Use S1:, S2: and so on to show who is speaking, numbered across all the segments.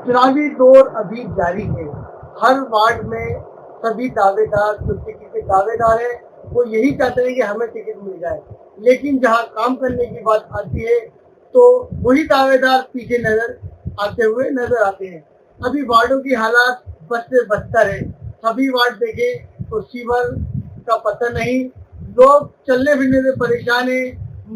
S1: चुनावी दौर अभी जारी है। हर वार्ड में सभी दावेदार जो टिकट के दावेदार हैं वो यही चाहते हैं कि हमें टिकट मिल जाए, लेकिन जहां काम करने की बात आती है तो वही दावेदार पीछे नजर आते हुए नजर आते हैं। अभी वार्डों की हालात बद से बदतर है। सभी वार्ड देखें तो सीवर का पता नहीं, लोग चलने फिरने से परेशान है।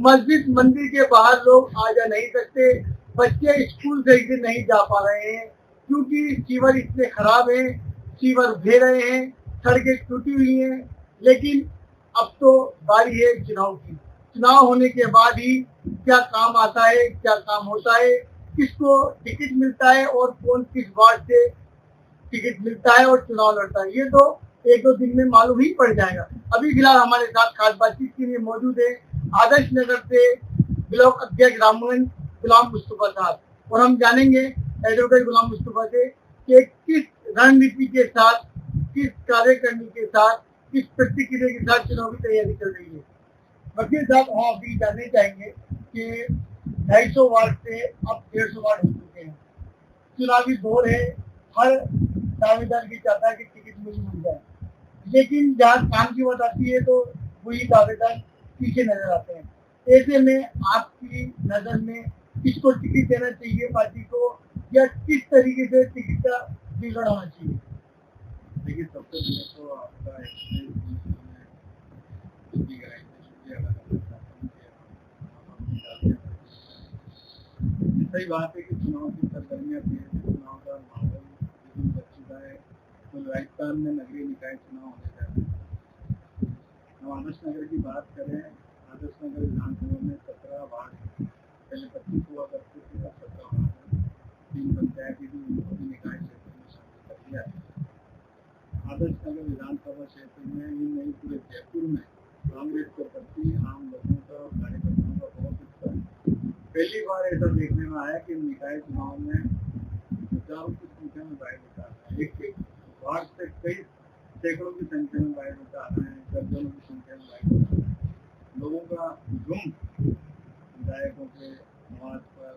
S1: मस्जिद मंदिर के बाहर लोग आ जा नहीं सकते, बच्चे स्कूल सही से नहीं जा पा रहे हैं क्योंकि सीवर इतने खराब हैं, सीवर बह रहे हैं, सड़कें टूटी हुई हैं। लेकिन अब तो बारी है चुनाव की। चुनाव होने के बाद ही क्या काम आता है, क्या काम होता है, किसको टिकट मिलता है और कौन किस वार्ड से टिकट मिलता है और चुनाव लड़ता है, ये तो एक दो दिन में मालूम ही पड़ जाएगा। अभी फिलहाल हमारे साथ खास बातचीत के लिए मौजूद है आदर्श नगर से ब्लॉक अध्यक्ष रामगंज गुलाम मुस्तफा साहब, और हम जानेंगे एडवोकेट गुलाम मुस्तफा से कि किस रणनीति के साथ, किस कार्यकारिणी के साथ, किस प्रतिक्रिया के साथ चुनाव की तैयारी चल रही है। वकील साहब, हम अभी जानना चाहेंगे कि 250 वार्ड से अब 150 वार्ड हो चुके हैं। चुनावी दौर है, हर दावेदार भी चाहता है कि टिकट मुझे मिल जाए, लेकिन जहाँ काम की बात आती है तो वही दावेदार पीछे नजर आते हैं। ऐसे में आपकी नजर में किसको टिकट देना चाहिए पार्टी को, या किस तरीके से टिकट का विवरण होना चाहिए?
S2: देखिए, सबसे पहले तो आपका सही बात है कि चुनाव की सरगर्मियां तेज है, चुनाव का माहौल बिल्कुल बच चुका है। तो राजस्थान में नगरीय निकाय चुनाव होने जा रहे हैं। हम आदर्श नगर की बात करें, आदर्श नगर विधानसभा में 17 वार्ड, पहले 25 हुआ करते थे, अब 17 वार्ड, 3 पंचायत भी निकाय क्षेत्र में शामिल कर दिया है। आदर्श नगर विधानसभा क्षेत्र में ही नहीं, पूरे जयपुर में कांग्रेस के प्रति आम लोगों का और कार्यकर्ताओं का बहुत उत्साह है। पहली बार ऐसा देखने में आया कि निकाय चुनाव में हजारों की संख्या में बाइक उठा रहे हैं। एक वार्ड से कई सैकड़ों की संख्या में बाइक उठा रहे हैं, दर्जनों की संख्या में बाइक उठा रहे हैं। लोगों का झुंड विधायकों के आवाज पर,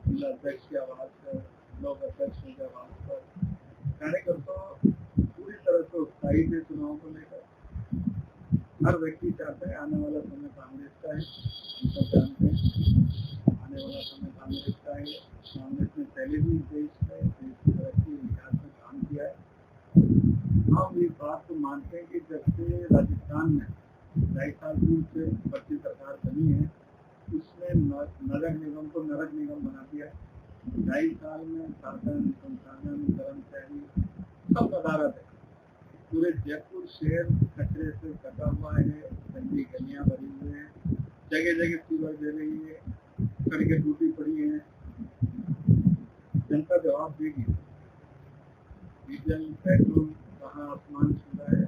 S2: जिला अध्यक्ष के आवाज पर, ब्लॉक अध्यक्षों के आवाज पर, कार्यकर्ता पूरी तरह से उत्साहित है चुनाव को लेकर। हर व्यक्ति चाहता है आने वाला समय कांग्रेस का है, हम सब जानते हैं आने वाला समय कांग्रेस का है। कांग्रेस ने पहले भी देश की तरक्की विकास में काम किया है। हम इस बात को मानते हैं कि जब से राजस्थान में 2.5 साल पूर्व से बढ़ती सरकार बनी है, उसने नगर निगम को नरक निगम बना दिया है। 2.5 साल में शासन, संसाधन, कर्मचारी सब नदारत है। पूरे जयपुर शहर कचरे से कटा हुआ है, गंदी गलियां भरी हुई हैं, जगह जगह सीवर दे रही है, सड़कें टूटी पड़ी हैं। जनता जवाब देगी। डीजल पेट्रोल कहाँ आसमान छू रहा है।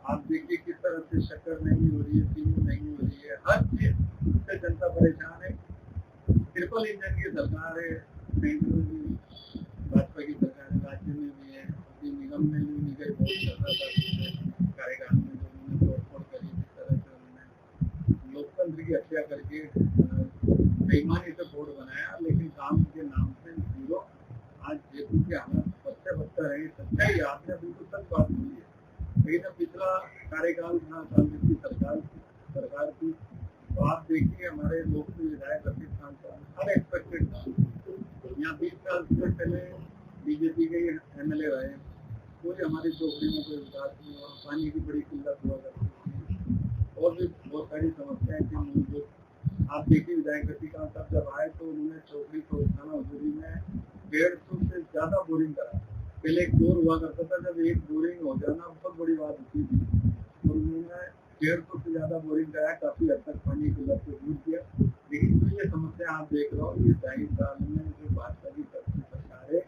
S2: आप देखिए किस तरह से शक्कर महंगी हो रही है, चीनी महंगी हो रही है, हर चीज से जनता परेशान है। ट्रिपल इंजन की सरकार है, सेंटर में भी भाजपा की सरकार है, राज्य में भी है, निगम में भी निकाय बहुत चल रहा था कार्यकाल में, जो उन्होंने तोड़फोड़ करी, जिस तरह से उन्होंने लोकतंत्र की हत्या करके बेईमानी से बोर्ड बनाया, लेकिन काम के नाम से जीरो। आज जयपुर के हालात बदते बदतर है। सच्चाई आपने बिल्कुल सच बात बोली है। लेकिन पिछला कार्यकाल था कांग्रेस की सरकार की, तो आप देखिए हमारे लोकप्रिय विधायक रफीक खान साहब अनएक्सपेक्टेड था। यहाँ 20 साल से पहले बीजेपी के एमएलए रहे, कोई हमारी झोपड़ियों को विकास नहीं हुआ, पानी की बड़ी किल्लत हुआ करती थी, और भी बहुत सारी समस्याएं थी मूलभूत। आप देखिए विधायक रफीक खान साहब जब आए तो उन्होंने चौकड़ी थाना हजूरी में 150 से ज्यादा बोरिंग करा। पहले एक बोर हुआ करता था, जब एक बोरिंग हो जाना बहुत बड़ी बात होती थी, और उन्होंने 150 से ज्यादा बोरिंग कराया, काफी हद तक पानी की किल्लत को दूर किया। लेकिन जो ये समस्या आप देख रहे हो, ये 2.5 साल में जो भाजपा की सरकार है,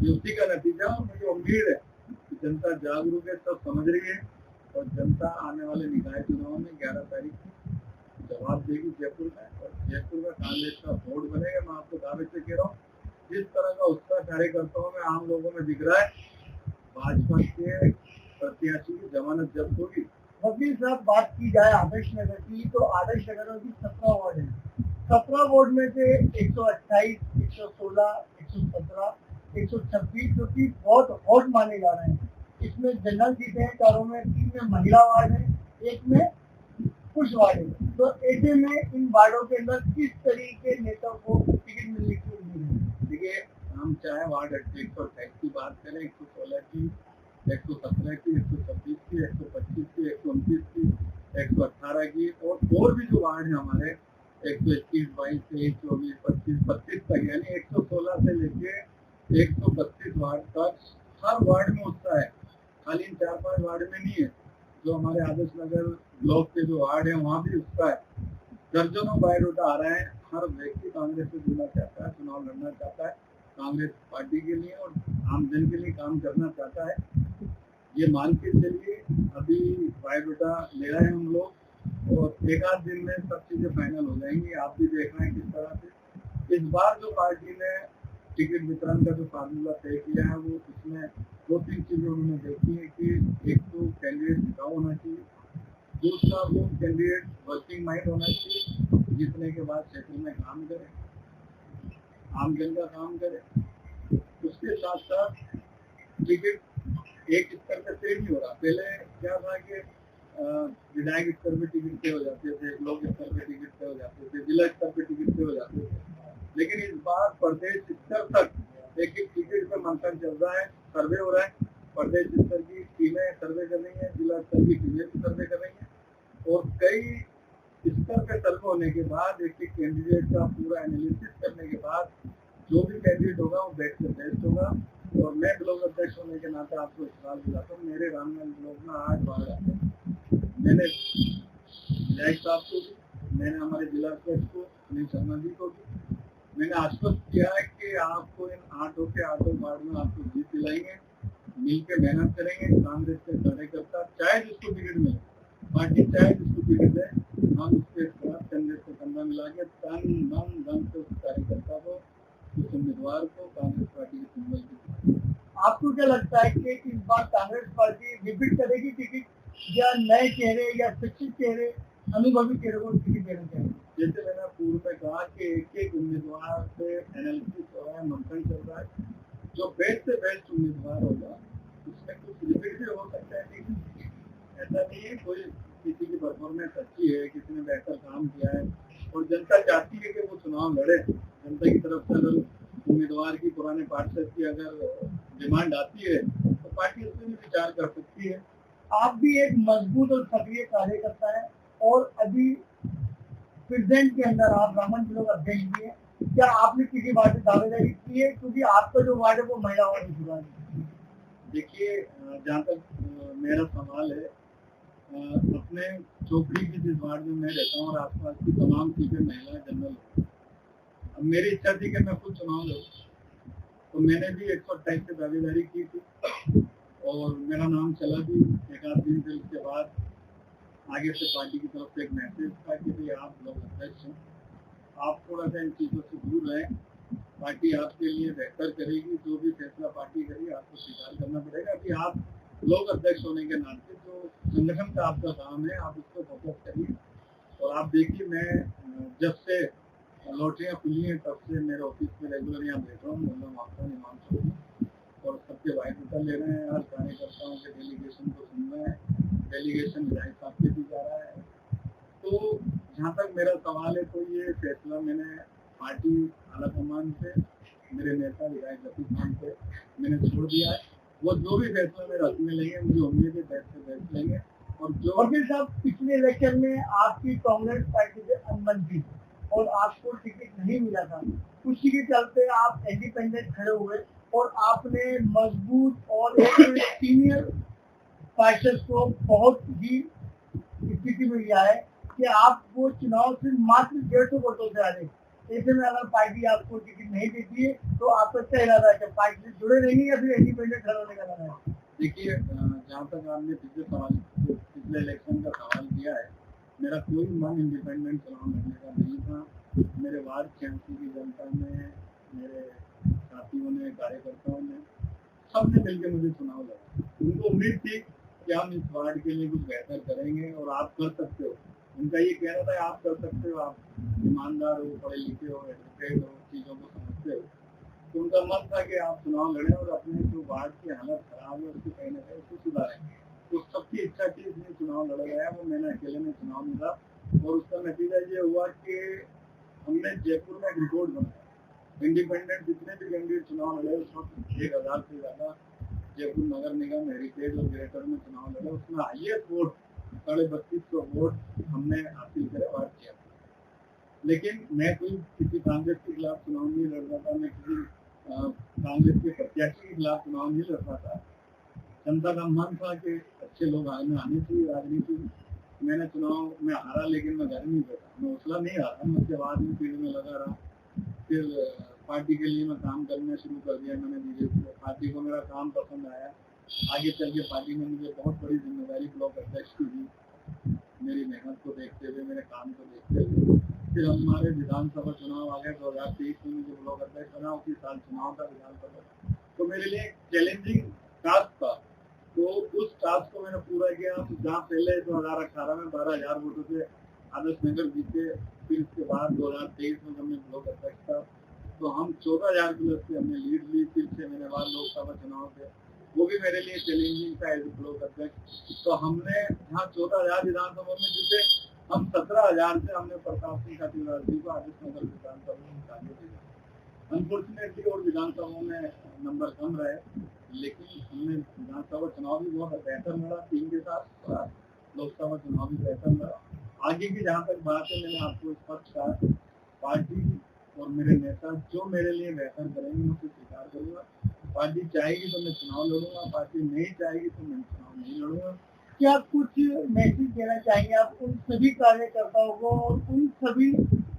S2: ये उसी का नतीजा। मुझे उम्मीद है कि जनता जागरूक है, सब समझ रही है, और जनता आने वाले निकाय चुनाव में 11 तारीख को जवाब देगी जयपुर में, और जयपुर में कांग्रेस का बोर्ड बनेगा। मैं आपको दावे से कह रहा हूँ, जिस तरह का उत्साह कार्यकर्ताओं में, आम लोगों में दिख रहा है, भाजपा के प्रत्याशी की जमानत जब्त होगी।
S1: वकील साहब, बात की जाए आदर्श नगर की तो आदर्श नगर में भी 17 वार्ड है। 17 वार्ड में से 128, 116, 117 117, 126 जो कि बहुत हॉट माने जा रहे हैं। इसमें जनरल सीटें हैं चारों में, 3 में महिला वार्ड है, 1 में पुरुष वार्ड है। तो ऐसे में इन वार्डों के अंदर किस तरीके नेता को टिकट मिलने की उम्मीद है?
S2: देखिए, हम चाहे वार्ड 128 की बात करें, 116 की, 117 की, 126 की, 125 की, 129 की, 118 की, और भी जो वार्ड है हमारे 121, 22, 23, 24, 25, 25 तक, यानी 116 से लेके 132 वार्ड तक हर वार्ड में उत्साह है। खाली इन 4-5 वार्ड में नहीं है, जो हमारे आदर्श नगर ब्लॉक के जो वार्ड है वहाँ भी उत्साह है। दर्जनों बायोडाटा आ रहा है, हर व्यक्ति कांग्रेस से जुड़ना चाहता है, चुनाव लड़ना चाहता है कांग्रेस पार्टी के लिए और आम जन के लिए काम करना चाहता है। ये मान के चलिए, अभी बायोडाटा ले रहे हैं हम लोग और एक आध दिन में सब चीजें फाइनल हो जाएंगी। आप भी देख रहे हैं किस तरह से इस बार जो पार्टी ने टिकट वितरण का जो फार्मूला तय किया है, वो इसमें 2-3 चीजें उन्होंने देखी है कि एक तो कैंडिडेट टिकाऊ होना चाहिए, दूसरा वो कैंडिडेट वर्किंग माइंड होना चाहिए, जीतने के बाद क्षेत्र में काम करे, आम जन का काम करे। उसके साथ साथ टिकट एक स्तर पे तय नहीं हो रहा। पहले क्या था कि विधायक स्तर पे टिकट तय हो जाते थे, ब्लॉक स्तर पे टिकट तय हो जाते थे, जिला स्तर पे टिकट तय हो जाते थे, लेकिन इस बार प्रदेश स्तर तक एक टिकट पे मंथन चल रहा है, सर्वे हो रहा है। प्रदेश स्तर की टीमें सर्वे कर रही है, जिला स्तर की टीमें भी सर्वे कर रही है और कई स्तर पे सर्वे होने के बाद एक कैंडिडेट का पूरा एनालिसिस करने के बाद जो भी कैंडिडेट होगा वो बेस्ट से बेस्ट होगा। और मैं ब्लॉक अध्यक्ष होने के नाते आपको सवाल दिलाता हूँ, मेरे रामगंज ब्लॉक में 8 वार्ड आते हैं। मैंने विधायक साहब को भी, मैंने हमारे जिला अध्यक्ष को अनिल शर्मा जी को भी मैंने आश्वस्त किया है कि आपको इन 8 के 8 वार्ड में आपको जीत दिलाएंगे, मिलकर मेहनत करेंगे। कांग्रेस के कार्यकर्ता चाहे जिसको टिकट मिले, पार्टी चाहे जिसको टिकट दे, हम उसके साथ कांग्रेस को कंधा मिला के तन मन धन से उस कार्यकर्ता को, उस उम्मीदवार को कांग्रेस पार्टी के सिंबल की।
S1: आपको क्या लगता है कि इस बार कांग्रेस पार्टी रिपीट करेगी टिकट या नए चेहरे या शिक्षित चेहरे, अनुभवी चेहरे को टिकट देना चाहिए?
S2: जैसे मैंने पूर्व में कहा कि एक उम्मीदवार से एनालिसिस हो रहा है, मंथन चल रहा है, जो बेस्ट से बेस्ट उम्मीदवार होगा उसमें कुछ रिपीट भी हो सकता है। लेकिन ऐसा नहीं है कोई किसी की परफॉर्मेंस अच्छी है, किसी ने बेहतर काम किया है और जनता चाहती है कि वो चुनाव लड़े। जनता की तरफ से अगर उम्मीदवार की पुराने पार्षद की अगर डिमांड आती है तो पार्टी उसमें भी विचार कर सकती है।
S1: आप भी एक मजबूत और सक्रिय कार्यकर्ता है और अभी प्रेजेंट के अंदर आप रामगंज ब्लॉक अध्यक्ष भी है। क्या आपने किसी वार्ड में दावेदारी की है, क्योंकि आपका जो वार्ड है वो महिला वार्ड जुड़ा है?
S2: देखिए, जहाँ तक मेरा सवाल है, अपने चौकड़ी की जिस वार्ड में मैं रहता हूँ और आसपास की तमाम सीटें महिला जनरल है। अब मेरी इच्छा थी कि मैं खुद चुनाव लड़ूं, तो मैंने भी 128 से दावेदारी की थी और मेरा नाम चला भी। एक आध दिन फिर उसके बाद आगे से पार्टी की तरफ से एक मैसेज था कि भाई आप ब्लॉक अध्यक्ष हैं, आप थोड़ा सा इन चीज़ों से दूर रहें, पार्टी आपके लिए बेहतर करेगी, जो भी फैसला पार्टी करेगी आपको स्वीकार करना पड़ेगा। अभी आप ब्लॉक अध्यक्ष होने के नाते जो संगठन का आपका काम है आप उसको फोकस करिए। और आप देखिए, मैं जब से लॉटरियाँ खुली हैं तब से मेरे ऑफिस में रेगुलर यहाँ बैठ रहा हूँ, मतलब आपका निमान चौक, और सबके बायोडाटा ले रहे हैं, हर कार्यकर्ताओं के डेलीगेशन को सुन रहे हैं। डेलीगेशन विधायक साहब के भी जा रहा है। तो जहाँ तक मेरा सवाल है, तो ये फैसला मैंने पार्टी आलाकमान से, मेरे नेता विधायक रफीक खान से मैंने छोड़ दिया है। वो जो भी फैसला मेरे हक में लेंगे, मुझे उम्मीद है बेस्ट से बेस्ट लेंगे। और जो
S1: वकील साहब, पिछले इलेक्शन में आपकी कांग्रेस पार्टी से अनबन थी और आपको टिकट नहीं मिला था, उसी के चलते आप इंडिपेंडेंट खड़े हुए और आपने मजबूत और एक सीनियर पार्षद को बहुत ही स्थिति में लिया है कि आप वो चुनाव से मात्र 150 वोटों से आ रहे। ऐसे में अगर पार्टी आपको टिकट नहीं देती है तो आपका क्या इरादा है, पार्टी से जुड़े रहेंगे या फिर इंडिपेंडेंट खड़ा होने का इरादा है?
S2: देखिए, जहाँ तक आपने पिछले इलेक्शन का सवाल किया है, मेरा कोई मन इंडिपेंडेंट चुनाव लड़ने का नहीं था। मेरे वार्ड 86 की जनता ने, मेरे साथियों ने, कार्यकर्ताओं ने, सबने मिलकर मुझे चुनाव लड़ा। उनको उम्मीद थी कि हम इस वार्ड के लिए कुछ बेहतर करेंगे और आप कर सकते हो। उनका ये कहना था आप कर सकते हो, आप ईमानदार हो, पढ़े लिखे हो, एडवोकेट हो, चीज़ों को समझते हो। तो उनका मन था कि आप चुनाव लड़ें और अपने जो वार्ड की हालत खराब है उसको कहीं ना कहीं उसको सुधारें। तो सबकी इच्छा थी, इसलिए चुनाव लड़ गया, वो मैंने अकेले में चुनाव लड़ा और उसका नतीजा ये हुआ कि हमने जयपुर में एक रिकॉर्ड बनाया। इंडिपेंडेंट जितने भी कैंडिडेट चुनाव लड़े उस वक्त 1000 से ज्यादा जयपुर नगर निगम, हेरिटेज और ग्रेटर में चुनाव लड़े, उसमें हाईएस्ट वोट 3250 वोट हमने हासिल करे और किया। लेकिन मैं कोई किसी कांग्रेस के खिलाफ चुनाव नहीं लड़ रहा था, मैं किसी कांग्रेस के प्रत्याशी के खिलाफ चुनाव नहीं लड़ रहा था। जनता का मन था कि अच्छे लोग आने चाहिए राजनीति में। मैंने चुनाव में हारा, लेकिन मैं घर नहीं बैठा, मैं उसला नहीं हारा, मैं उसके बाद में फील्ड में लगा रहा। फिर पार्टी के लिए मैं काम करना शुरू कर दिया मैंने धीरे धीरे। पार्टी को मेरा काम पसंद आया, आगे चल के पार्टी ने मुझे बहुत बड़ी जिम्मेदारी ब्लॉक अध्यक्ष की दी। मेरी मेहनत को देखते हुए, मेरे काम को देखते हुए फिर हमारे विधानसभा चुनाव आ गया 2023 में, मुझे ब्लॉक अध्यक्ष बना। उसी साल चुनाव था विधानसभा, तो मेरे लिए चैलेंजिंग टास्क था। तो उस टास्क को मैंने पूरा किया। जहाँ पहले 2018 में 12,000 वोटों से आदर्श नगर जीते, फिर इसके बाद 2023 में जब मैं ब्लॉक अध्यक्ष था तो हम 14,000 प्लस से हमने लीड ली। फिर से मेरे बाद लोकसभा चुनाव थे, वो भी मेरे लिए चैलेंजिंग था एज ब्लॉक अध्यक्ष। तो हमने जहाँ 14,000 विधानसभा में जीते, हम 17,000 से हमने प्रताप सिंह खातीवाल जी को आदर्श नगर विधानसभा में निकाले दिया। अनफॉर्चुनेटली और विधानसभा में नंबर कम रहे, लेकिन हमने विधानसभा चुनाव भी बहुत बेहतर लड़ा टीम के साथ, लोकसभा चुनाव भी बेहतर लड़ा। आगे की जहाँ तक बात है, मैंने आपको स्पष्ट कहा, पार्टी और मेरे नेता जो मेरे लिए बेहतर करेंगे मैं उसे स्वीकार करूंगा। पार्टी चाहेगी तो मैं चुनाव लड़ूंगा, पार्टी नहीं चाहेगी तो मैं चुनाव नहीं लड़ूंगा।
S1: क्या कुछ मैसेज देना चाहेंगे आप उन सभी कार्यकर्ताओं को और उन सभी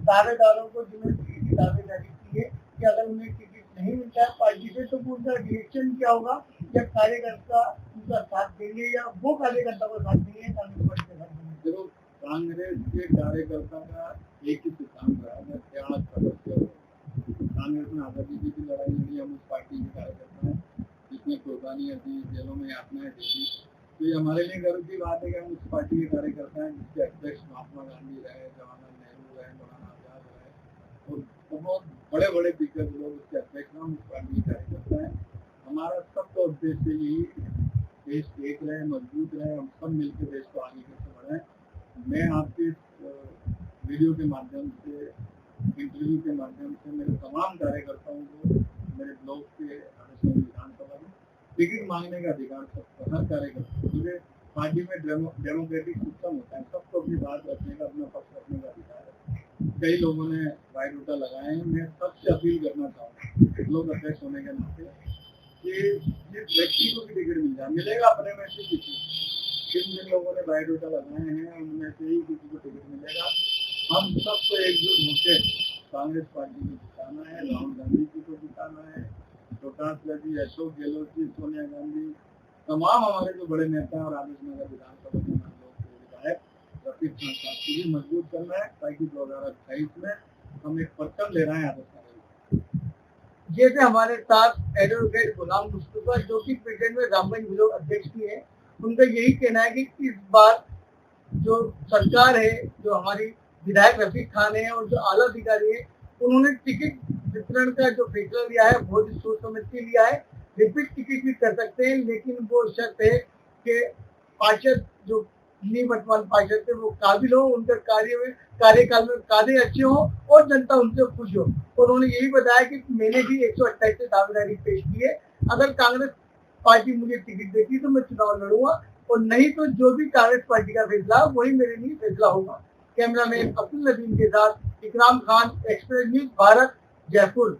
S1: दावेदारों को जिन्होंने टिकट की दावेदारी की है कि अगर उन्हें टिकट नहीं मिलता है पार्टी से तो उनका रिएक्शन क्या होगा? या कार्यकर्ता उनका साथ देंगे या वो कार्यकर्ता को साथ देंगे कांग्रेस पार्टी के साथ देंगे?
S2: देखो, कांग्रेस के कार्यकर्ता का एक ही सिद्धांत रहा है, त्याग सदस्य। कांग्रेस में आजादी की भी लड़ाई लड़ी, हम उस पार्टी के कार्यकर्ता हैं जिसने कुर्बानियां दी, जेलों में यातनाएं दी। तो ये हमारे लिए गर्व की बात है कि हम उस पार्टी के कार्यकर्ता हैं जिसके अध्यक्ष महात्मा गांधी रहे, जवाहरलाल नेहरू रहे, मौलाना आजाद रहे और बहुत बड़े बड़े दिग्गज लोग उसके अध्यक्ष हैं। हम उस पार्टी के कार्यकर्ता हैं। हमारा सबका उद्देश्य यही, देश एक रहे, मजबूत रहे, हम सब मिलकर देश को आगे कैसे बढ़ाएं। मैं आपके वीडियो के माध्यम से, इंटरव्यू के माध्यम से मेरे तमाम कार्यकर्ताओं को मेरे ब्लॉक के आदर्श विधानसभा में टिकट मांगने का अधिकार सबका, हर कार्यकर्ता, क्योंकि पार्टी में डेमोक्रेटिक सिस्टम होता है, सबको अपनी बात रखने का, अपना पक्ष रखने का अधिकार है। कई लोगों ने बायोडाटा लगाए हैं। मैं सबसे अपील करना चाहूँगा ब्लॉक अध्यक्ष होने के नाते कि जिस व्यक्ति को भी टिकट मिल जाए, मिलेगा अपने में से किसी, जिन लोगों ने बायोडाटा लगाए हैं उनमें से ही किसी को टिकट मिलेगा। हम सबको एकजुट होकर कांग्रेस पार्टी को जिताना है, राहुल गांधी जी को जिताना है, चौटाला जी, अशोक गहलोत जी, सोनिया गांधी, तमाम हमारे जो बड़े नेता और आदर्श नगर विधानसभा के लोग विधायक रफीक खान साहब को भी मजबूत करना है, ताकि 2028 में हम एक परचम ले रहे हैं आदर्श नगर।
S1: जैसे हमारे साथ एडवोकेट गुलाम मुस्तफा जो कि प्रेसिडेंट में रामगंज ब्लॉक अध्यक्ष भी है, उनका यही कहना है कि इस बार जो सरकार है, जो हमारी विधायक रफीक खान है और जो आला अधिकारी है, उन्होंने टिकट वितरण का जो फैसला लिया है बहुत ही सोच समझ के लिया है। रिपीट टिकट भी कर सकते हैं, लेकिन वो शर्त है कि पार्षद जो निवर्तमान पार्षद थे वो काबिल हो, उनके कार्यकाल में कार्य अच्छे हो और जनता उनसे खुश हो। और उन्होंने यही बताया कि मैंने भी 128 से दावेदारी पेश की है, अगर कांग्रेस पार्टी मुझे टिकट देती तो मैं चुनाव लड़ूंगा और नहीं तो जो भी कांग्रेस पार्टी का फैसला वही मेरे लिए फैसला होगा। कैमरामैन अब्दुल नदीम के साथ इकराम खान, एक्सप्रेस न्यूज भारत, जयपुर।